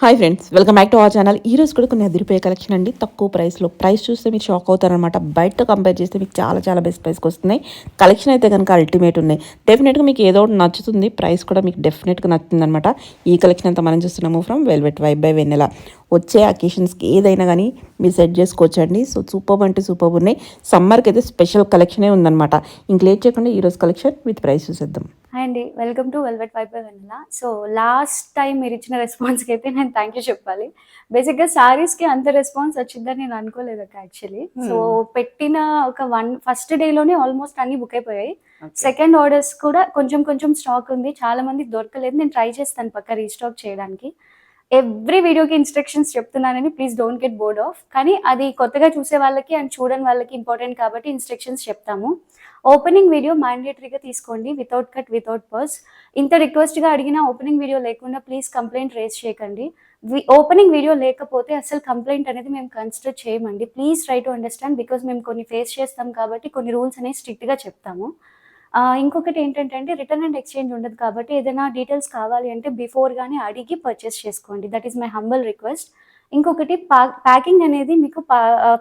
Hi friends, welcome back to our channel. ఈ రోజు కూడా కొన్ని అదిరిపోయే కలెక్షన్ అండి. తక్కువ ప్రైస్లో. ప్రైస్ చూస్తే మీరు షాక్ అవుతారనమాట. బయట కంపేర్ చేస్తే మీకు చాలా చాలా బెస్ట్ ప్రైస్కి వస్తున్నాయి. కలెక్షన్ అయితే కనుక అల్టిమేట్ ఉన్నాయి. డెఫినెట్గా మీకు ఏదో ఒకటి నచ్చుతుంది. ప్రైస్ కూడా మీకు డెఫినెట్గా నచ్చుతుంది అనమాట. ఈ కలెక్షన్ అంతా మనం చూస్తున్నాము ఫ్రమ్ వెల్వెట్ వైబ్ బై వెన్నెల. వచ్చే అకేషన్స్కి ఏదైనా కానీ మీరు సెట్ చేసుకోవచ్చండి. సో సూపర్ అంటే సూపర్ ఉన్నాయి. సమ్మర్కి అయితే స్పెషల్ కలెక్షనే ఉందన్నమాట. ఇంక లేట్ చేయకుండా ఈరోజు కలెక్షన్ విత్ ప్రైస్ చూసేద్దాం. హాయ్ అండి, welcome to velvet vibe by Vennela. So last time మీరు ఇచ్చిన రెస్పాన్స్కి అయితే నేను థ్యాంక్ యూ చెప్పాలి. బేసిక్గా శారీస్కి అంత రెస్పాన్స్ వచ్చిందని నేను అనుకోలేదు అక్క యాక్చువల్లీ. సో పెట్టిన ఒక ఫస్ట్ డేలోనే ఆల్మోస్ట్ అన్ని బుక్ అయిపోయాయి. సెకండ్ ఆర్డర్స్ కూడా కొంచెం కొంచెం స్టాక్ ఉంది. చాలా మందికి దొరకలేదు. నేను ట్రై చేస్తాను పక్క రీస్టాక్ చేయడానికి. ఎవ్రీ వీడియోకి ఇన్స్ట్రక్షన్స్ చెప్తున్నానని please don't get bored off. కానీ అది కొత్తగా చూసే వాళ్ళకి అండ్ చూడని వాళ్ళకి ఇంపార్టెంట్ కాబట్టి ఇన్స్ట్రక్షన్స్ చెప్తాము. ఓపెనింగ్ వీడియో మ్యాండేటరీగా తీసుకోండి, వితౌట్ కట్ వితౌట్ పర్స్. ఇంత రిక్వెస్ట్గా అడిగినా ఓపెనింగ్ వీడియో లేకుండా ప్లీజ్ కంప్లైంట్ రేస్ చేయకండి. ఓపెనింగ్ వీడియో లేకపోతే అసలు కంప్లైంట్ అనేది మేము కన్సిడర్ చేయమండి. Please try to understand, because మేము కొన్ని ఫేస్ చేస్తాం కాబట్టి కొన్ని రూల్స్ అనేవి స్ట్రిక్ట్గా చెప్తాము. ఇంకొకటి ఏంటంటే రిటర్న్ అండ్ ఎక్స్చేంజ్ ఉండదు కాబట్టి ఏదైనా డీటెయిల్స్ కావాలి అంటే బిఫోర్గానే అడిగి పర్చేస్ చేసుకోండి. That is my humble request. ఇంకొకటి ప్యాకింగ్ అనేది మీకు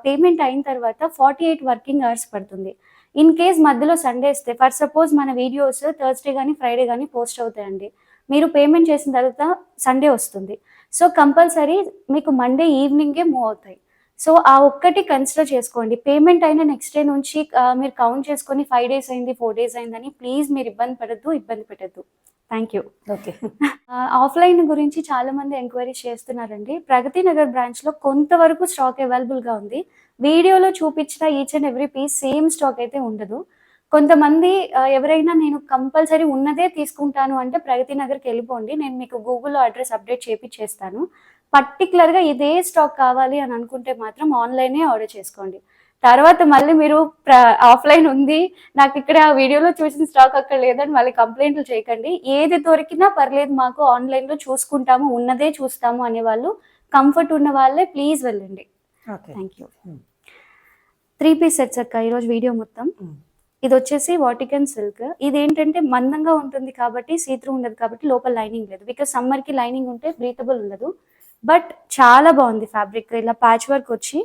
పేమెంట్ అయిన తర్వాత 48 వర్కింగ్ అవర్స్ పడుతుంది. ఇన్ కేస్ మధ్యలో సండే ఇస్తే, ఫర్ సపోజ్ మన వీడియోస్ థర్స్డే కానీ ఫ్రైడే కానీ పోస్ట్ అవుతాయండి. మీరు పేమెంట్ చేసిన తర్వాత సండే వస్తుంది. సో కంపల్సరీ మీకు మండే ఈవినింగే మూవ్ అవుతాయి. సో ఆ ఒక్కటి కన్సిడర్ చేసుకోండి. పేమెంట్ అయిన నెక్స్ట్ డే నుంచి మీరు కౌంట్ చేసుకొని 5 డేస్ అయింది, 4 డేస్ అయిందని ప్లీజ్ మీరు ఇబ్బంది పెట్టద్దు. Thank you. ఓకే. ఆఫ్లైన్ గురించి చాలా మంది ఎంక్వైరీస్ చేస్తున్నారండి. ప్రగతి నగర్ బ్రాంచ్లో కొంతవరకు స్టాక్ అవైలబుల్గా ఉంది. వీడియోలో చూపించిన each and every piece same stock అయితే ఉండదు. కొంతమంది ఎవరైనా నేను కంపల్సరీ ఉన్నదే తీసుకుంటాను అంటే ప్రగతి నగర్కి వెళ్ళిపోండి. నేను మీకు గూగుల్లో అడ్రస్ అప్డేట్ చేస్తాను. పర్టికులర్గా ఇదే స్టాక్ కావాలి అని అనుకుంటే మాత్రం ఆన్లైనే ఆర్డర్ చేసుకోండి. తర్వాత మళ్ళీ మీరు ఆఫ్లైన్ ఉంది, నాకు ఇక్కడ వీడియోలో చూసిన స్టాక్ అక్కడ లేదని మళ్ళీ కంప్లైంట్లు చేయకండి. ఏది దొరికినా పర్లేదు, మాకు ఆన్లైన్లో చూసుకుంటాము, ఉన్నదే చూస్తాము అనేవాళ్ళు, కంఫర్ట్ ఉన్న వాళ్ళే ప్లీజ్ వెళ్ళండి. Thank you. 3 పీస్ సెట్స్ అక్క ఈరోజు వీడియో మొత్తం. ఇది వచ్చేసి వాటికన్ సిల్క్. ఇది ఏంటంటే మందంగా ఉంటుంది కాబట్టి సీత్రూ ఉండదు కాబట్టి లోపల లైనింగ్ లేదు. బికాస్ సమ్మర్కి లైనింగ్ ఉంటే బ్రీతబుల్ ఉండదు. బట్ చాలా బాగుంది ఫ్యాబ్రిక్. ఇలా ప్యాచ్ వర్క్ వచ్చి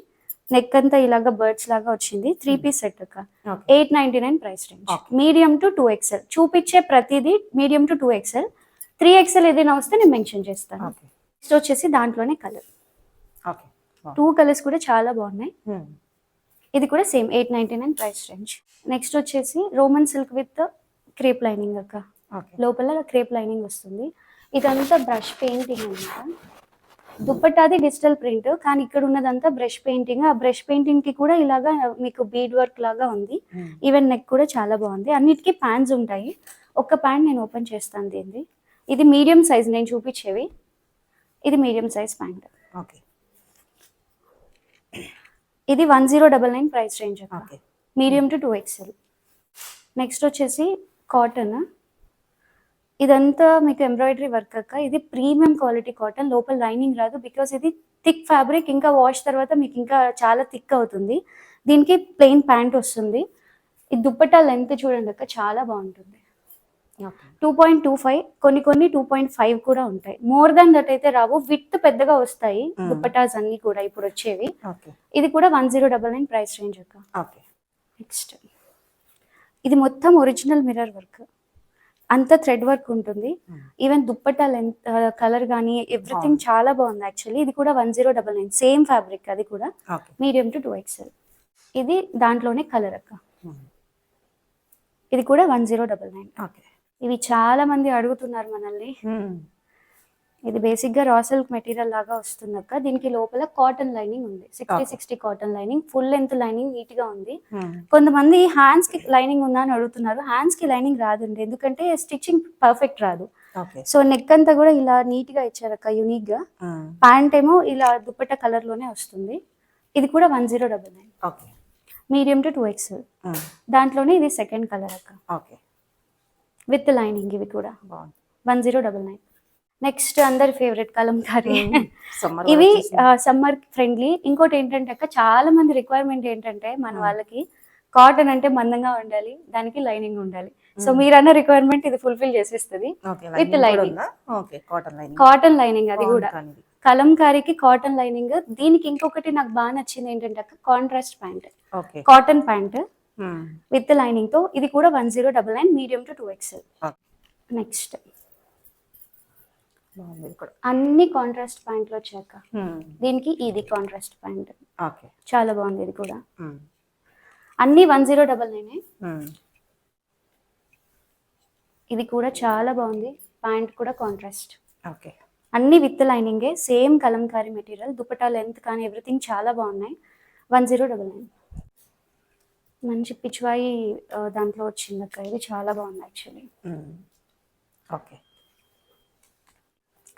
నెక్ అంతా ఇలాగా బర్డ్స్ లాగా వచ్చింది. 3 పీస్ సెట్ అక్క. 899 price range. Medium to 2XL చూపించే ప్రతిదీ మీడియం టు 2XL. 3XL ఏదైనా వస్తే నేను మెన్షన్ చేస్తాను. నెక్స్ట్ వచ్చేసి దాంట్లోనే కలర్ 2 కలర్స్ కూడా చాలా బాగున్నాయి. ఇది కూడా సేమ్ 899 ప్రైస్ రేంజ్. నెక్స్ట్ వచ్చేసి Roman silk with crepe lining అక్క. లోపల క్రేప్ లైనింగ్ వస్తుంది. ఇదంతా బ్రష్ పెయింటింగ్ అనమాట. దుప్పట్టాది డిజిటల్ ప్రింట్, కానీ ఇక్కడ ఉన్నదంతా బ్రష్ పెయింటింగ్. ఆ బ్రష్ పెయింటింగ్ కి కూడా ఇలాగా మీకు బీడ్ వర్క్ లాగా ఉంది. ఈవెన్ నెక్ కూడా చాలా బాగుంది. అన్నిటికీ ప్యాంట్స్ ఉంటాయి. ఒక్క ప్యాంట్ నేను ఓపెన్ చేస్తాను దీన్ని. ఇది మీడియం సైజ్ నేను చూపించేవి. ఇది మీడియం సైజ్ ప్యాంట్. ఇది 1099 price range. Medium to 2XL. Next వచ్చేసి కాటన్. ఇదంతా మీకు ఎంబ్రాయిడరీ వర్క్ అక్క. ఇది ప్రీమియం క్వాలిటీ కాటన్. లోపల లైనింగ్ రాదు బికాస్ ఇది థిక్ ఫ్యాబ్రిక్. ఇంకా వాష్ తర్వాత మీకు ఇంకా చాలా థిక్ అవుతుంది. దీనికి ప్లెయిన్ ప్యాంట్ వస్తుంది. ఈ దుప్పట్టా లెంత్ చూడండి అక్క, చాలా బాగుంటుంది. 2.25, కొన్ని 2.5 కూడా ఉంటాయి. మోర్ దాన్ దట్ అయితే రావు. విత్ పెద్దగా వస్తాయి దుప్పటాస్ అన్ని కూడా ఇప్పుడు వచ్చేవి. ఇది కూడా 1099 ప్రైస్ రేంజ్ అక్క. నెక్స్ట్ ఇది మొత్తం ఒరిజినల్ మిర్రర్ వర్క్. అంత థ్రెడ్ వర్క్ ఉంటుంది. ఈవెన్ దుప్పట్టా లెంత్, కలర్ కానీ ఎవ్రీథింగ్ చాలా బాగుంది యాక్చువల్లీ. ఇది కూడా 1099 సేమ్ ఫ్యాబ్రిక్. అది కూడా మీడియం టు 2XL. ఇది దాంట్లోనే కలర్ అక్క. ఇది కూడా 1099. ఇవి చాలా మంది అడుగుతున్నారు మనల్ని. ఇది బేసిక్ గా రా సిల్క్ మెటీరియల్ లాగా వస్తుంది అక్క. దీనికి లోపల కాటన్ లైనింగ్ ఉంది. 60 cotton lining, full length lining, neat గా ఉంది. కొంతమంది హ్యాండ్స్ కి లైనింగ్ ఉందా అని అడుగుతున్నారు. హ్యాండ్స్ కి లైనింగ్ రాదండి, ఎందుకంటే స్టిచ్చింగ్ పర్ఫెక్ట్ రాదు. సో నెక్ అంతా కూడా ఇలా నీట్ గా ఇచ్చారు అక్క, యూనిక్ గా. ప్యాంట్ ఏమో ఇలా దుప్పట్టా కలర్ లోనే వస్తుంది. ఇది కూడా 1099. Medium to 2XL. దాంట్లోనే ఇది సెకండ్ కలర్ అక్క, విత్ లైనింగ్. ఇవి కూడా 1099. నెక్స్ట్ అందరి ఫేవరెట్ కలంకారీ. ఇవి సమ్మర్ ఫ్రెండ్లీ. ఇంకోటి ఏంటంటే అక్క, చాలా మంది రిక్వైర్మెంట్ ఏంటంటే మన వాళ్ళకి కాటన్ అంటే మందంగా ఉండాలి, దానికి లైనింగ్ ఉండాలి. సో మీరన్న రిక్వైర్మెంట్ ఇది ఫుల్ఫిల్ చేసేస్తుంది. With lining, cotton lining. అది కూడా కలంకారీకి కాటన్ లైనింగ్. దీనికి ఇంకొకటి నాకు బాగా నచ్చింది ఏంటంటే అక్క, contrast pant, okay. Cotton pant with lining తో. ఇది కూడా 1099, మీడియం టు 2XL. నెక్స్ట్ బాగుంది ఇది కూడా. అన్ని కాంట్రాస్ట్ ప్యాంట్లు వచ్చాక దీనికి ఇది కాంట్రాస్ట్ ప్యాంట్ ఓకే. చాలా బాగుంది. ఇది కూడా అన్ని 1099. ఇది కూడా చాలా బాగుంది. ప్యాంట్ కూడా కాంట్రాస్ట్. ఓకే. అన్ని విత్ లైనింగే, same Kalamkari material. Dupatta length కానీ ఎవ్రీథింగ్ చాలా బాగున్నాయి. 1099. మంచి పిచ్వాయి దాంట్లో వచ్చింది అక్క. ఇది చాలా బాగుంది యాక్చువల్లీ. ఓకే.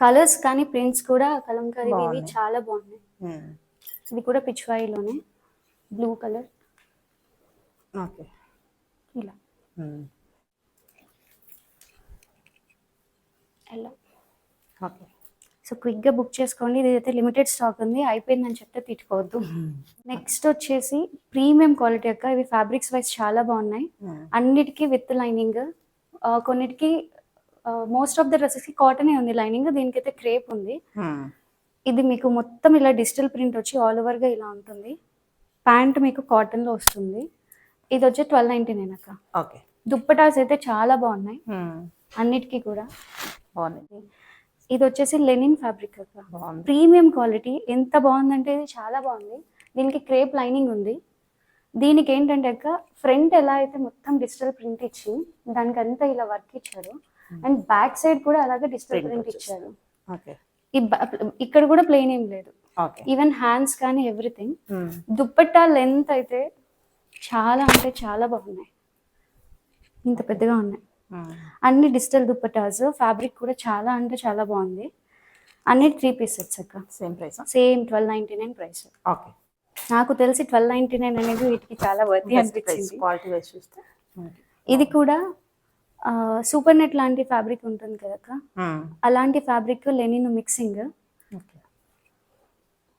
కలర్స్ కానీ ప్రింట్స్ కూడా కలంకారీ ఇవి బాగున్నాయి. చాలా బాగున్నాయి. ఇది కూడా పిచ్వాయిలోనే బ్లూ కలర్ ఓకే. ఇలా ఎలా. ఓకే. సో క్విక్గా బుక్ చేసుకోండి. ఇది అయితే లిమిటెడ్ స్టాక్ ఉంది, అయిపోయిందని చెప్తే తిట్టుకోవద్దు. నెక్స్ట్ వచ్చేసి ప్రీమియం క్వాలిటీ అక్క. ఇవి ఫ్యాబ్రిక్స్ వైజ్ చాలా బాగున్నాయి. అన్నిటికీ విత్ లైనింగ్. కొన్నిటికి మోస్ట్ ఆఫ్ ద డ్రెస్సెస్కి కాటనే ఉంది లైనింగ్, దీనికైతే క్రేప్ ఉంది. ఇది మీకు మొత్తం ఇలా డిజిటల్ ప్రింట్ వచ్చి ఆల్ ఓవర్గా ఇలా ఉంటుంది. ప్యాంట్ మీకు కాటన్లో వస్తుంది. ఇది వచ్చి 1299 అక్క. ఓకే. దుప్పటాస్ అయితే చాలా బాగున్నాయి అన్నిటికీ కూడా. బాగుంది. ఇది వచ్చేసి లెనిన్ ఫ్యాబ్రిక్ అక్క. బాగుంది. Premium quality. ఎంత బాగుందంటే ఇది చాలా బాగుంది. దీనికి క్రేప్ లైనింగ్ ఉంది. దీనికి ఏంటంటే అక్క, ఫ్రంట్ ఎలా అయితే మొత్తం డిజిటల్ ప్రింట్ ఇచ్చి దానికి అంతా ఇలా వర్క్ ఇచ్చారు, అండ్ బ్యాక్ సైడ్ కూడా అలాగే డిజిటల్ ప్రింట్ ఇచ్చారు. ఓకే. ఇక్కడ కూడా ప్లెయిన్ ఏం లేదు. ఓకే. ఈవెన్ హ్యాండ్స్ కానీ ఎవ్రీథింగ్. దుప్పట్టా లెంత్ అయితే చాలా అంటే చాలా బాగున్నాయి. ఇంత పెద్దగా ఉన్నాయి. అన్ని డిజిటల్ దుప్పటాస్. ఫ్యాబ్రిక్ కూడా చాలా అంటే చాలా బాగుంది. అన్ని 3 పీస్ సెట్స్ అక్క. Same price. Same 1299 price. Okay. నాకు తెలిసి 1299 అనేది వీటికి చాలా వర్తీ అనిపించింది. క్వాలిటీ వైజ్ చూస్తే ఇది కూడా సూపర్ నెట్ లాంటి ఫ్యాబ్రిక్ ఉంటుంది కదక్క, అలాంటి ఫ్యాబ్రిక్ లెనిన్ మిక్సింగ్.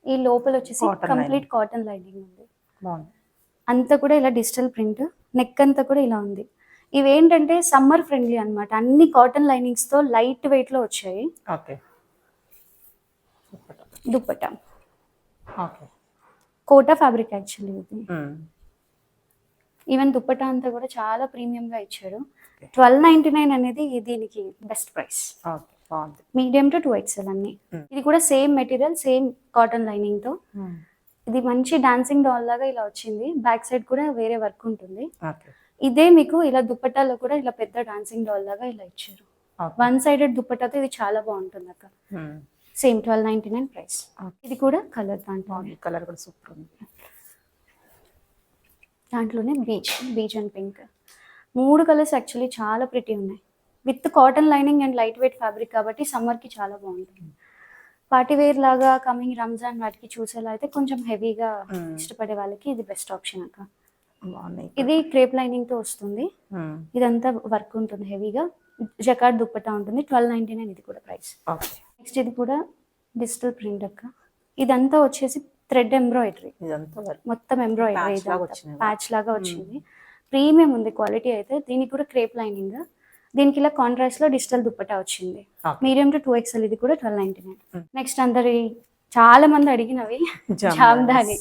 ఈ లోపల వచ్చేసి కంప్లీట్ కాటన్ లైనింగ్ ఉంది. అంతా కూడా ఇలా డిజిటల్ ప్రింట్. నెక్ అంతా కూడా ఇలా ఉంది. ఇవేంటంటే సమ్మర్ ఫ్రెండ్లీ అన్నమాట. అన్ని కాటన్ లైనింగ్స్ తో లైట్ వెయిట్ లో వచ్చాయి. Okay. Dupatta okay. Kota fabric actually ఇది. ఈవెన్ దుప్పట్టా అంతా కూడా చాలా ప్రీమియం గా ఇచ్చాడు. 1299 అనేది దీనికి బెస్ట్ ప్రైస్. ఓకే. బాగుంది. మీడియం టు 2XL అన్ని. ఇది కూడా same material, same cotton lining తో. ఇది మంచి డాన్సింగ్ డాల్ లాగా ఇలా వచ్చింది. బ్యాక్ సైడ్ కూడా వేరే వర్క్ ఉంటుంది. ఓకే. ఇదే మీకు ఇలా దుప్పట్టాలో కూడా ఇలా పెద్ద డాన్సింగ్ డాల్ లాగా ఇలా ఇచ్చారు. 1 సైడెడ్ దుప్పట్టాతో ఇది చాలా బాగుంటుంది అక్క. Same 1299 price. ఇది కూడా కలర్ దాంట్లో. కలర్ కూడా సూపర్ ఉంది. దాంట్లోనే beach and pink. 3 colours actually చాలా ప్రిటీ ఉన్నాయి. With cotton lining and light weight fabric కాబట్టి సమ్మర్కి చాలా బాగుంటుంది. పార్టీ వేర్ లాగా కమింగ్ రంజాన్ వాటికి చూసేలా అయితే కొంచెం హెవీగా ఇష్టపడే వాళ్ళకి ఇది బెస్ట్ ఆప్షన్ అక్క. ఇది క్రేప్ లైనింగ్ తో వస్తుంది. ఇదంతా వర్క్ ఉంటుంది హెవీగా. జకార్డ్ దుప్పట్టా ఉంటుంది. 1299 ఇది కూడా ప్రైస్. నెక్స్ట్ ఇది కూడా డిజిటల్ ప్రింట్ అక్క. ఇదంతా వచ్చేసి థ్రెడ్ ఎంబ్రాయిడరీ. మొత్తం ఎంబ్రాయిడరీ ప్యాచ్ లాగా వచ్చింది. ప్రీమియం ఉంది క్వాలిటీ అయితే. దీనికి కూడా క్రేప్ లైనింగ్. దీనికి ఇలా కాంట్రాస్ట్ లో డిజిటల్ దుప్పట్టా వచ్చింది. Medium to 2XL. ఇది కూడా 1299. నెక్స్ట్ అందరి చాలా మంది అడిగినవి జామ్దాని.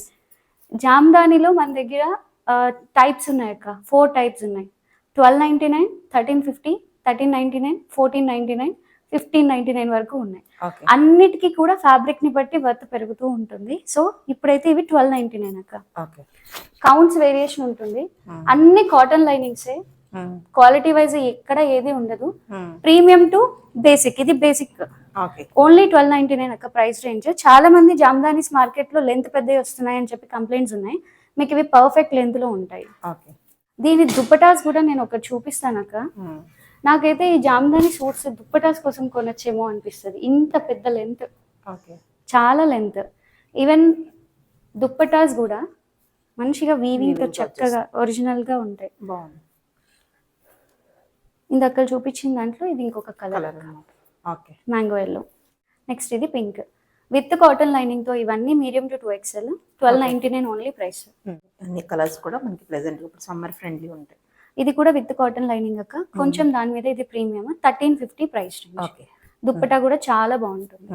జామ్దానిలో మన దగ్గర టైప్స్ ఉన్నాయి అక్క. 4 టైప్స్ ఉన్నాయి. 1299, 1350, 1399, 1499, 1599 వరకు ఉన్నాయి. అన్నిటికీ కూడా ఫ్యాబ్రిక్ ని బట్టి వర్త్ పెరుగుతూ ఉంటుంది. సో ఇప్పుడైతే ఇవి 1299 అక్క. కౌంట్స్ వేరియేషన్ ఉంటుంది. అన్ని కాటన్ లైనింగ్సే. క్వాలిటీ వైజ్ ఎక్కడ ఏది ఉండదు. Premium to basic. ఇది బేసిక్. ఓన్లీ 1299 అక్క ప్రైస్ రేంజ్. చాలా మంది జామ్దానీస్ మార్కెట్ లో లెంత్ పెద్దవి వస్తున్నాయి అని చెప్పి కంప్లైంట్స్ ఉన్నాయి. మీకు ఇవి పర్ఫెక్ట్ లెంత్ లో ఉంటాయి. దీని దుప్పటాస్ కూడా నేను ఒకటి చూపిస్తాను అక్క. నాకైతే ఈ జామ్దాని సూట్స్ దుప్పటాస్ కోసం కొనొచ్చేమో అనిపిస్తుంది. ఇంత పెద్ద లెంత్, చాలా లెంత్. ఈవెన్ దుప్పటాస్ కూడా మంచిగా వీవింగ్ తో చక్కగా ఒరిజినల్ గా ఉంటాయి. ఇందాక చూపించిన దాంట్లో ఇది ఇంకొక కలర్ మ్యాంగో ఎల్లో. నెక్స్ట్ ఇది పింక్ విత్ కాటన్ లైనింగ్ తో. ఇవన్నీ medium to 2XL. 1299 only price. అన్ని కలర్స్ కూడా మనకి ప్రెజెంట్ ఇప్పుడు సమ్మర్ ఫ్రెండ్లీ ఉంటాయి. ఇది కూడా విత్ కాటన్ లైనింగ్ అక్క. కొంచెం దాని మీద ఇది ప్రీమియం. 1350 price range. దుప్పటా కూడా చాలా బాగుంటుంది.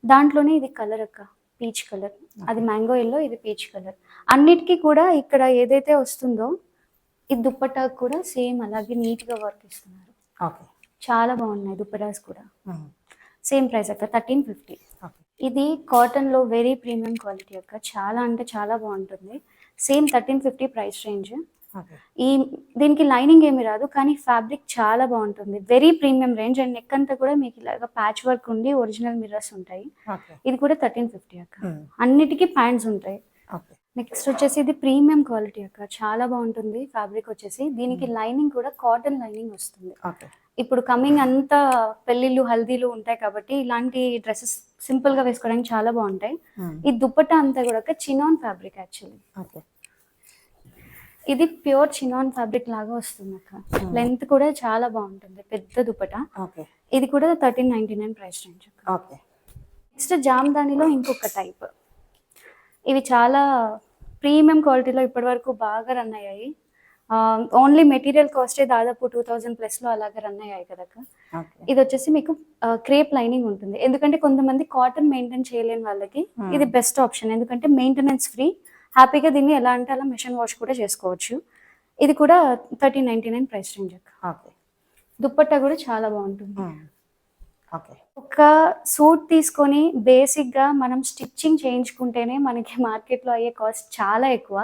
దాంట్లోనే ఇది కలర్ అక్క, పీచ్ కలర్. అది మ్యాంగో ఎల్లో, ఇది పీచ్ కలర్. అన్నిటికీ కూడా ఇక్కడ ఏదైతే వస్తుందో ఈ దుప్పటాకు కూడా సేమ్ అలాగే నీట్గా వర్క్ ఇస్తున్నారు. ఓకే. చాలా బాగున్నాయి దుప్పటాస్ కూడా. మ్మ్. సేమ్ ప్రైస్ అక్క, 1350. ఓకే. ఇది కాటన్లో వెరీ ప్రీమియం క్వాలిటీ అక్క, చాలా అంటే చాలా బాగుంటుంది. Same 1350 price range. ఓకే. దీనికి లైనింగ్ ఏమి రాదు, కానీ ఫ్యాబ్రిక్ చాలా బాగుంటుంది. Very premium range. And neck అంతా కూడా మీకు ఇలాగ ప్యాచ్ వర్క్ ఉండి ఒరిజినల్ మిర్రర్స్ ఉంటాయి. ఓకే. ఇది కూడా 1350 అక్క. మ్మ్. అన్నిటికీ ప్యాంట్స్ ఉంటాయి. ఓకే. నెక్స్ట్ వచ్చేసి ఇది ప్రీమియం క్వాలిటీ అక్క, చాలా బాగుంటుంది ఫ్యాబ్రిక్ వచ్చేసి. దీనికి లైనింగ్ కూడా కాటన్ లైనింగ్ వస్తుంది. ఓకే. ఇప్పుడు కమింగ్ అంతా పెళ్ళిళ్ళు హల్దీలు ఉంటాయి కాబట్టి ఇలాంటి డ్రెస్సెస్ సింపుల్ గా వేసుకోవడానికి చాలా బాగుంటాయి. మ్మ్. ఈ దుప్పట్టా అంతా కూడా చినాన్ ఫ్యాబ్రిక్ యాక్చువల్లీ. ఓకే. ఇది ప్యూర్ చినాన్ ఫ్యాబ్రిక్ లాగా వస్తుంది అక్క. లెంత్ కూడా చాలా బాగుంటుంది, పెద్ద దుప్పటా. ఓకే. ఇది కూడా 1399 ప్రైస్ రేంజ్ అక్క. ఓకే. నెక్స్ట్ జామ్దానిలో ఇంకొక టైప్. ఇవి చాలా ప్రీమియం క్వాలిటీలో ఇప్పటి వరకు బాగా రన్ అయ్యాయి. ఓన్లీ మెటీరియల్ కాస్టే దాదాపు 2000+ అలాగే రన్ అయ్యాయి కదక్క. ఓకే. ఇది వచ్చేసి మీకు క్రేప్ లైనింగ్ ఉంటుంది. ఎందుకంటే కొంతమంది కాటన్ మెయింటైన్ చేయలేని వాళ్ళకి ఇది బెస్ట్ ఆప్షన్. ఎందుకంటే మెయింటెనెన్స్ ఫ్రీ, హ్యాపీగా దీన్ని ఎలా అంటే అలా మిషన్ వాష్ కూడా చేసుకోవచ్చు. ఇది కూడా 1399 ప్రైస్ రేంజ్ అక్క. ఓకే. దుప్పట్టా కూడా చాలా బాగుంటుంది. మ్మ్. ఓకే. ఒక సూట్ తీసుకొని బేసిక్గా మనం స్టిచ్చింగ్ చేయించుకుంటేనే మనకి మార్కెట్లో అయ్యే కాస్ట్ చాలా ఎక్కువ.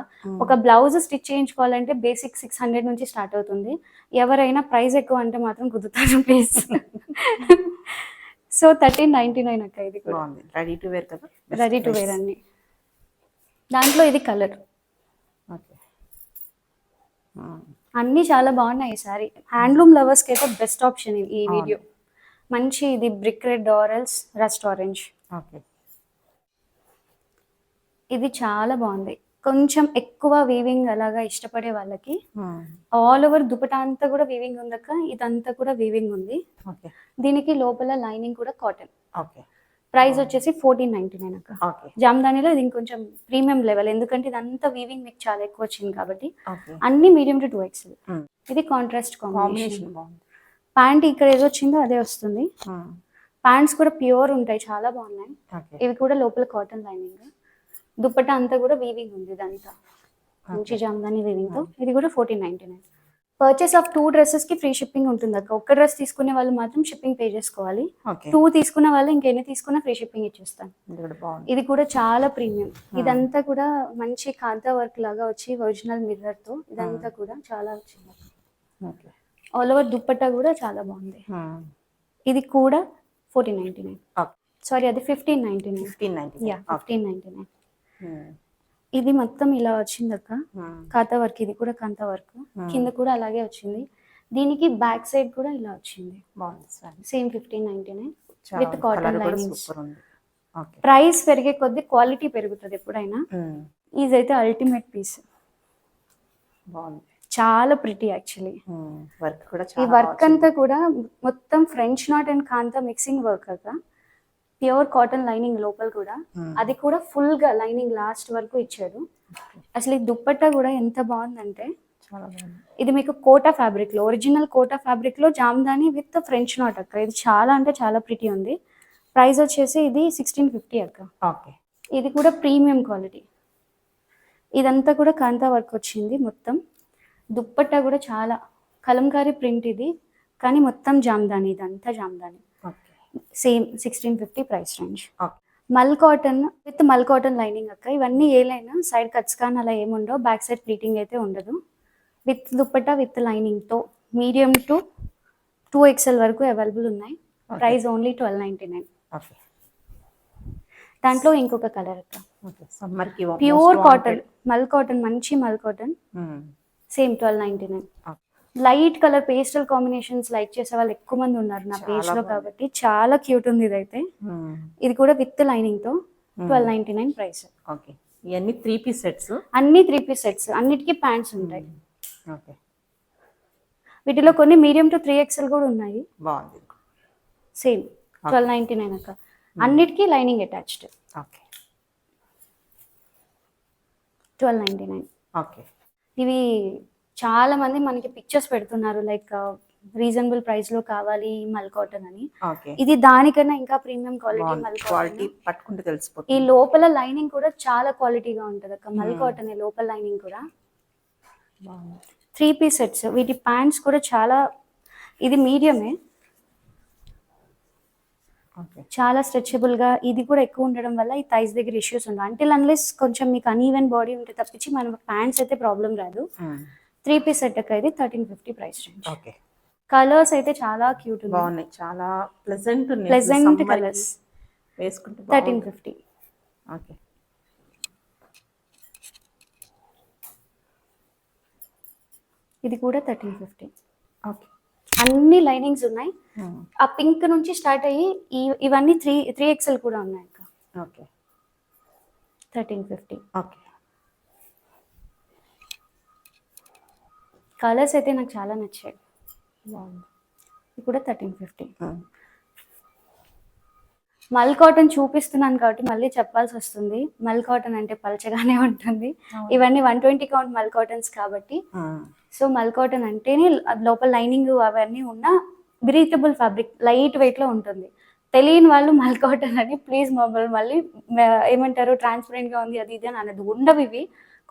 ఒక బ్లౌజ్ స్టిచ్ చేయించుకోవాలంటే బేసిక్ 600 నుంచి స్టార్ట్ అవుతుంది. ఎవరైనా ప్రైస్ ఎక్కువ అంటే మాత్రం కుదురుతారు ప్లీజ్. సో 1399 అక్క. ఇది కూడా బాగుంది. రెడీ టు వేర్ కదా. రెడీ టు వేర్ అన్ని. దాంట్లో ఇది కలర్. ఓకే. మ్మ్. అన్నీ చాలా బాగున్నాయి ఈసారి. హ్యాండ్లూమ్ లవర్స్కి అయితే బెస్ట్ ఆప్షన్ ఈ వీడియో. మంచి ఇది brick red or else rust orange. Okay. ఇది చాలా బాగుంది. కొంచెం ఎక్కువ వీవింగ్ అలాగా ఇష్టపడే వాళ్ళకి మ్మ్. ఆల్ ఓవర్ దుపటా అంతా కూడా వీవింగ్ ఉందక్క. ఇదంతా కూడా వీవింగ్ ఉంది. ఓకే. దీనికి లోపల లైనింగ్ కూడా కాటన్. ఓకే. ప్రైస్ వచ్చేసి 1499 అక్క. ఓకే. జామ్దానిలో ఇది ఇంకొంచెం ప్రీమియం లెవెల్, ఎందుకంటే ఇదంతా వీవింగ్ మీకు చాలా ఎక్కువ వచ్చింది కాబట్టి. ఓకే. అన్ని మీడియం టు 2XL. మ్మ్. ఇది కాంట్రాస్ట్ కాంబినేషన్. కాంబినేషన్ బాగుంది. ప్యాంట్ ఇక్కడ ఏదో వచ్చిందో అదే వస్తుంది. మ్మ్. ప్యాంట్స్ కూడా ప్యూర్ ఉంటాయి, చాలా బాగున్నాయి. ఓకే. ఇవి కూడా లోపల కాటన్ లైనింగ్. దుపట్టా అంతా కూడా వీవింగ్ ఉంది. ఇదంతా మంచి జామ్దాని వీవింగ్ తో. ఇది కూడా 1499. పర్చేస్ ఆఫ్ 2 డ్రెస్సెస్ కి ఫ్రీ షిప్పింగ్ ఉంటుంది అక్క. ఒక్క డ్రెస్ తీసుకునే వాళ్ళు మాత్రం షిప్పింగ్ పే చేసుకోవాలి. ఓకే. 2 తీసుకున్న వాళ్ళు ఇంకెన్ని తీసుకున్నా ఫ్రీ షిప్పింగ్ ఇచ్చేస్తాను. ఇది కూడా బాగుంది. ఇది కూడా చాలా ప్రీమియం. ఇదంతా కూడా మంచి కాంతా వర్క్ లాగా వచ్చి ఒరిజినల్ మిర్రర్ తో ఇదంతా కూడా చాలా వచ్చింది. ఓకే. ఆల్ ఓవర్ దుపట్టా కూడా చాలా బాగుంది. మ్మ్. ఇది కూడా 1499. ఓకే. సారీ, అది 1599. 1599. యా, 1599. మ్మ్. ఇది మొత్తం ఇలా వచ్చింది అక్క. మ్మ్. కాంతా వర్క్. ఇది కూడా కాంతా వర్క్. కింద కూడా అలాగే వచ్చింది. దీనికి బ్యాక్ సైడ్ కూడా ఇలా వచ్చింది. బాగుంది సార్. సేమ్ 1599 చాలా విత్ కాటన్ కలర్ కూడా లైనింగ్స్. సూపర్ ఉంది. ఓకే. ప్రైస్ పెరిగే కొద్దీ క్వాలిటీ పెరుగుతుంది ఎప్పుడైనా. మ్మ్. ఇది అయితే అల్టిమేట్ పీస్. బాగుంది. చాలా ప్రిటీ యాక్చువల్లీ. మ్మ్. వర్క్ కూడా ఈ చాలా వర్క్ అంతా కూడా మొత్తం French knot and kantha mixing work అక్క. ప్యూర్ కాటన్ లైనింగ్ లోపల కూడా. అది కూడా ఫుల్ గా లైనింగ్ లాస్ట్ వరకు ఇచ్చాడు. అసలు ఈ దుప్పట్టా కూడా ఎంత బాగుందంటే, చాలా బాగుంది. ఇది మీకు కోటా ఫ్యాబ్రిక్ లో, ఒరిజినల్ కోటా ఫ్యాబ్రిక్ లో జామ్దాని విత్ ఫ్రెంచ్ నాట్ అక్క. ఇది చాలా అంటే చాలా ప్రిటీ ఉంది. ప్రైస్ వచ్చేసి ఇది 1650 అక్క. ఓకే. ఇది కూడా ప్రీమియం క్వాలిటీ. ఇదంతా కూడా కాంతా వర్క్ వచ్చింది మొత్తం. దుప్పట్టా కూడా చాలా కలంకారీ ప్రింట్ ఇది, కానీ మొత్తం జామ్దాని. ఇదంతా Jamdani. Okay. Same 1650 price range. Okay. మల్ కాటన్ విత్ మల్ కాటన్ లైనింగ్ అక్క. ఇవన్నీ ఏ లైన్ సైడ్ కట్స్ కానీ అలా ఏముండవు. బ్యాక్ సైడ్ ప్లీటింగ్ అయితే ఉండదు. విత్ దుప్పట్టా విత్ లైనింగ్తో మీడియం టు 2XL వరకు అవైలబుల్ ఉన్నాయి. Price only 1299. ఓకే. దాంట్లో ఇంకొక కలర్ అక్క. ఓకే. సమ్మర్ కి ప్యూర్ కాటన్ మల్ కాటన్, మంచి mul cotton. Same 1299. Light colour pastel combinations like చేసే వాళ్ళు ఎక్కువ మంది ఉన్నారు నా పేజ్ లో కాబట్టి చాలా క్యూట్ ఉంది ఇదైతే. ఇది కూడా విత్ లైనింగ్ తో 1299 ప్రైస్. ఓకే. ఇవన్నీ 3 పీస్ సెట్స్. అన్ని 3 పీస్ సెట్స్. అన్నిటికీ ప్యాంట్స్ ఉంటాయి. ఓకే. వీటిలో కొన్ని మీడియం టు 3XL కూడా ఉన్నాయి. బాగుంది. సేమ్ 1299 అక్క. అన్నిటికీ లైనింగ్ అటాచ్డ్. ఓకే. 1299. ఓకే. ఇవి చాలా మంది మనకి పిక్చర్స్ పెడుతున్నారు, లైక్ రీజనబుల్ ప్రైస్ లో కావాలి మల్ కాటన్ అని. ఓకే. ఇది దానికన్నా ఇంకా ప్రీమియం క్వాలిటీ బాగుంది. మల్ క్వాలిటీ కాటన్. పట్టుకుంటే ఈ తెలిసిపోతుంది. లోపల లైనింగ్ కూడా చాలా క్వాలిటీగా ఉంటుంది అక్క. మల్ కాటన్ లోపల లైనింగ్ కూడా. బాగుంది. 3 పీస్ సెట్స్. వీటి ప్యాంట్స్ కూడా చాలా, ఇది మీడియమే, ఓకే. చాలా స్ట్రెచబుల్ గా. ఇది కూడా ఎక్కువ ఉండడం వల్ల ఈ థైస్ దగ్గర ఇష్యూస్ ఉండవు. అంటిల్ అన్లెస్ కొంచెం మీకు అన్ఈవెన్ బాడీ ఉంటే తప్పించి మన ప్యాంట్స్ అయితే ప్రాబ్లం రాదు. 3 పీస్ సెట్ అక్క. ఇది 1350 ప్రైస్ రేంజ్. ఓకే. కలర్స్ అయితే చాలా క్యూట్ ఉన్నాయి, బాగున్నాయి. చాలా ప్లెజెంట్ ఉన్నాయి. Pleasant colours. వేసుకుంటే 1350. ఓకే. ఇది కూడా 1350. ఓకే. అన్ని లైనింగ్స్ ఉన్నాయి. ఆ పింక్ నుంచి స్టార్ట్ అయ్యి ఇవన్నీ 3XL కూడా ఉన్నాయి అక్క. ఓకే. 1350. ఓకే. కలర్స్ అయితే నాకు చాలా నచ్చాయి. బాగుంది. ఇది కూడా 1350. మల్ కాటన్ చూపిస్తున్నాను కాబట్టి మళ్ళీ చెప్పాల్సి వస్తుంది. మల్ కాటన్ అంటే పలచగానే ఉంటుంది. ఇవన్నీ 120 కౌంట్ మల్ కాటన్స్ కాబట్టి. సో మల్ కాటన్ అంటేనే లోపల లైనింగ్ అవన్నీ ఉన్న బ్రీతబుల్ ఫ్యాబ్రిక్, లైట్ వెయిట్ లో ఉంటుంది. తెలియని వాళ్ళు మల్ కాటన్ అని ప్లీజ్ మళ్ళీ ఏమంటారు ట్రాన్స్పరెంట్ గా ఉంది అది ఇది అని అనేది ఉండవు. ఇవి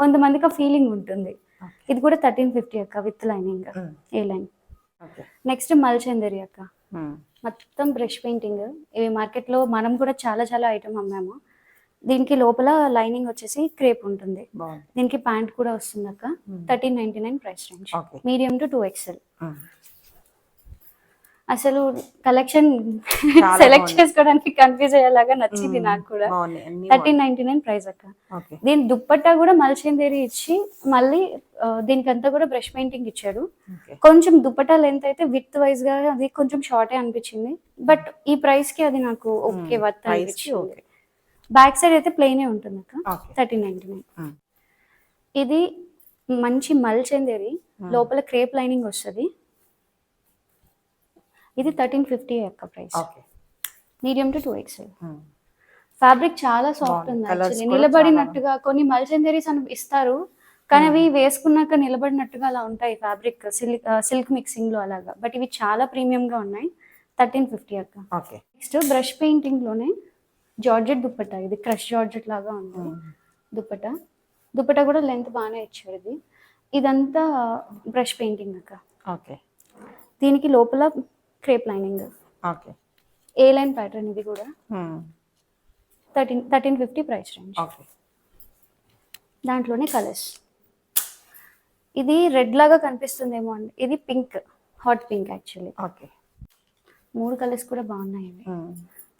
కొంతమందికి ఫీలింగ్ ఉంటుంది. ఇది కూడా 1350 అక్క with lining, A line. Next మల్చందరి అక్క. మొత్తం బ్రష్ పెయింటింగ్. ఇవి మార్కెట్ లో మనం కూడా చాలా చాలా ఐటమ్ అమ్మాము. దీనికి లోపల లైనింగ్ వచ్చేసి క్రేప్ ఉంటుంది. దీనికి ప్యాంట్ కూడా వస్తుంది అక్క. 1399 price range. Medium to 2XL. అసలు కలెక్షన్ సెలెక్ట్ చేసుకోవడానికి కన్ఫ్యూజ్ అయ్యేలాగా నచ్చింది నాకు కూడా. 1399 ప్రైస్ అక్క. దీని దుప్పట్టా కూడా మల్చందేరి ఇచ్చి మళ్ళీ దీనికంతా కూడా బ్రష్ పెయింటింగ్ ఇచ్చాడు. కొంచెం దుప్పట్టా లెంత్ అయితే విత్ వైజ్ గా అది కొంచెం షార్టే అనిపించింది. బట్ ఈ ప్రైస్ కి అది నాకు ఓకే వర్త్ అనిపించింది. బ్యాక్ సైడ్ అయితే ప్లెయినే ఉంటుంది అక్క. 1399. ఇది మంచి మల్చందేరి, లోపల క్రేప్ లైనింగ్ వస్తుంది. ఇది 1350 అక్క price. Medium to 2XL. Fabric చాలా సాఫ్ట్ ఉంది యాక్చువల్లీ. నిలబడినట్టుగా కొన్ని మల్చందేరీస్ అని ఇస్తారు కానీ అవి వేసుకున్నాక నిలబడినట్టుగా అలా ఉంటాయి ఫ్యాబ్రిక్, సిల్క్ మిక్సింగ్ లో అలాగా. బట్ ఇవి చాలా ప్రీమియం గా ఉన్నాయి. 1350 అక్క. నెక్స్ట్ బ్రష్ పెయింటింగ్ లోనే జార్జెట్ దుప్పట్టా. ఇది క్రష్ జార్జెట్ లాగా ఉంది దుప్పట్టా. దుప్పట్టా కూడా లెంత్ బాగానే ఇచ్చారు. ఇది ఇదంతా బ్రష్ పెయింటింగ్ అక్క. దీనికి లోపల crepe lining, A line pattern. ఇది కూడా 1350 ప్రైస్ రేంజ్. దాంట్లోనే కలర్స్. ఇది రెడ్ లాగా కనిపిస్తుందేమో అండి. ఇది pink, hot pink actually. 3 colours కూడా బాగున్నాయి.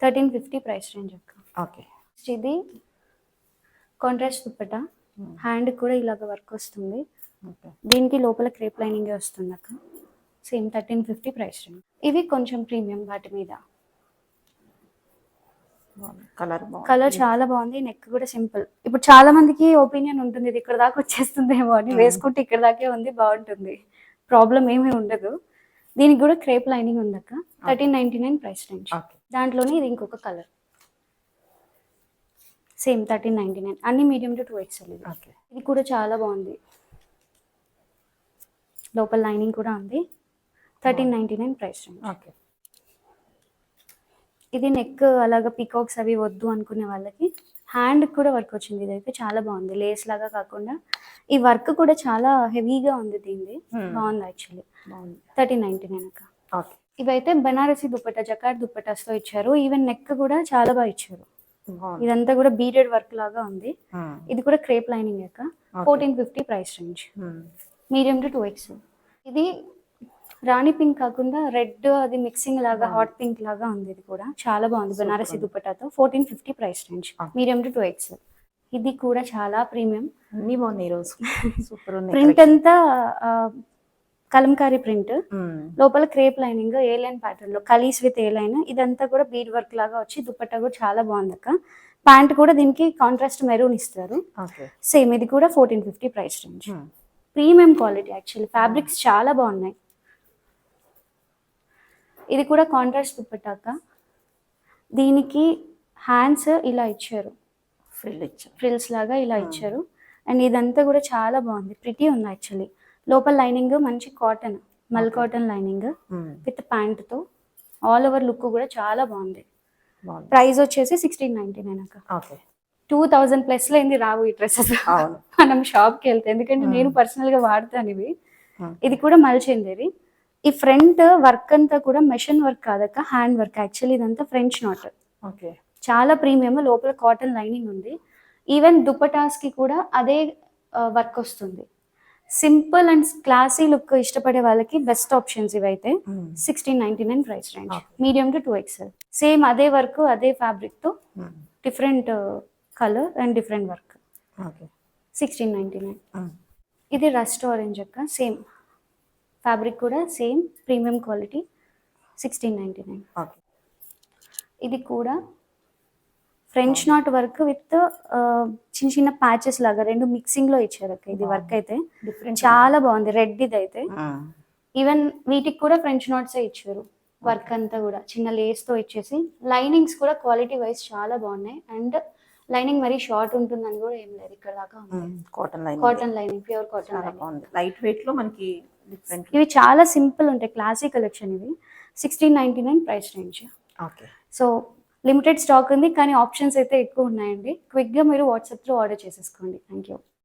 1350 ప్రైస్ రేంజ్ అక్క. ఇది కాంట్రాస్ట్ దుప్పట్టా. హ్యాండ్ కూడా ఇలాగ వర్క్ వస్తుంది. దీనికి లోపల క్రేప్ లైనింగ్ వస్తుంది అక్క. Same 1350 price range. ఇవి కొంచెం ప్రీమియం వాటి మీద. కలర్ చాలా బాగుంది. నెక్ కూడా సింపుల్. ఇప్పుడు చాలా మందికి ఒపీనియన్ ఉంటుంది ఇది ఇక్కడ దాకా వచ్చేస్తుందేమో అని. వేసుకుంటే ఇక్కడ దాకే ఉంది, బాగుంటుంది, ప్రాబ్లం ఏమీ ఉండదు. దీనికి కూడా క్రేప్ లైనింగ్ ఉంది అక్క. 1399 ప్రైస్ రేంజ్. దాంట్లోనే ఇది ఇంకొక కలర్. సేమ్ 1399. అన్ని మీడియం టు 2XL. ఇది కూడా చాలా బాగుంది. లోపల లైనింగ్ కూడా ఉంది. 1399 ప్రైస్ రేంజ్. ఇది నెక్ అలాగా పికాక్స్ అవి వద్దు అనుకునే వాళ్ళకి హ్యాండ్ కూడా వర్క్ వచ్చింది. ఇదైతే చాలా బాగుంది, లేస్ లాగా కాకుండా. ఈ వర్క్ కూడా చాలా హెవీగా ఉంది దీనిది. బాగుంది యాక్చువల్లీ. 1399 అక్క. ఇవైతే బనారసి దుప్పట్టా, జకార్డ్ దుప్పటాస్తో ఇచ్చారు. ఈవెన్ నెక్ కూడా చాలా బాగా ఇచ్చారు. ఇదంతా కూడా బీడెడ్ వర్క్ లాగా ఉంది. ఇది కూడా క్రేప్ లైనింగ్ అక్క. 1450 price range. Medium to 2XL. ఇది రాణి పింక్ కాకుండా రెడ్ అది మిక్సింగ్ లాగా హాట్ పింక్ లాగా ఉంది. ఇది కూడా చాలా బాగుంది బనారసి దుప్పటాతో. 1450 price range. Medium to 2XL. ఇది కూడా చాలా ప్రీమియం. అన్ని బాగున్నాయి ఈరోజు. సూపర్ ఉంది. ప్రింట్ అంతా కలంకారీ ప్రింట్, లోపల crepe lining, A line pattern లో కలీస్ విత్ ఏ లైన్. ఇదంతా కూడా బీడ్ వర్క్ లాగా వచ్చి దుప్పట్టా కూడా చాలా బాగుంది అక్క. ప్యాంట్ కూడా దీనికి కాంట్రాస్ట్ మెరూన్ ఇస్తారు. సేమ్ ఇది కూడా 1450 price range. Premium quality actually. Fabrics చాలా బాగున్నాయి. ఇది కూడా కాంట్రాస్ట్ దుప్పట్టా అక్క. దీనికి హ్యాండ్స్ ఇలా ఇచ్చారు, ఫ్రిల్స్ లాగా ఇలా ఇచ్చారు. అండ్ ఇదంతా కూడా చాలా బాగుంది, ప్రిటీ ఉంది యాక్చువల్లీ. లోపల లైనింగ్ మంచి cotton, mul cotton lining Hmm. With ప్యాంట్తో ఆల్ ఓవర్ లుక్ కూడా చాలా బాగుంది. బాగుంది. ప్రైస్ వచ్చేసి 1699 అక్క. ఓకే. 2000 ప్లస్ లేని రావు ఈ డ్రెస్సెస్ అవును. మనం షాప్కి వెళ్తే, ఎందుకంటే నేను పర్సనల్గా వాడతాను ఇవి. ఇది కూడా మల్చిందేది. ఈ ఫ్రంట్ వర్క్ అంతా కూడా మెషిన్ వర్క్ కాదక్క, హ్యాండ్ వర్క్. యాక్చువల్లీ ఇదంతా ఫ్రెంచ్ నాట్, ఓకే. చాలా ప్రీమియం. లోపల కాటన్ లైనింగ్ ఉంది. ఈవెన్ దుపటాస్కి కూడా అదే వర్క్ వస్తుంది. సింపుల్ అండ్ క్లాసీ లుక్ ఇష్టపడే వాళ్ళకి బెస్ట్ ఆప్షన్స్ ఇవైతే. 1699 price range, medium to 2XL. Same అదే వర్క్, అదే ఫ్యాబ్రిక్తో different colour and different work. Okay. 1699. ఇది రస్ట్ ఆరెంజ్ అక్క, సేమ్ ఫ్యాబ్రిక్ కూడా సేమ్ ప్రీమియం క్వాలిటీ. 1699. ఓకే. ఇది కూడా ఫ్రెంచ్ నాట్ వర్క్ విత్ చిన్న చిన్న ప్యాచెస్ లాగా రెండు మిక్సింగ్లో ఇచ్చారు అక్క. ఇది వర్క్ అయితే డిఫరెంట్. చాలా బాగుంది. రెడ్ ఇది అయితే ఈవెన్ వీటికి కూడా ఫ్రెంచ్ నాట్సే ఇచ్చారు. వర్క్ అంతా కూడా చిన్న లేస్తో ఇచ్చేసి, లైనింగ్స్ కూడా క్వాలిటీ వైజ్ చాలా బాగున్నాయి. అండ్ లైనింగ్ మరీ షార్ట్ ఉంటుందని కూడా ఏం లేదు, ఇక్కడ దాకా ఉంది. Cotton line. Cotton lining, pure cotton చాలా లైనింగ్. బాగుంది. లైట్ వెయిట్ లో మనకి డిఫరెంట్. ఇవి చాలా సింపుల్ ఉంటాయి, క్లాసిక్ కలెక్షన్ ఇవి. 1699 price range. Okay. So limited stock ఉంది, కానీ ఆప్షన్స్ అయితే ఎక్కువ ఉన్నాయండి. క్విక్గా మీరు వాట్సాప్లో ఆర్డర్ చేసేసుకోండి. Thank you.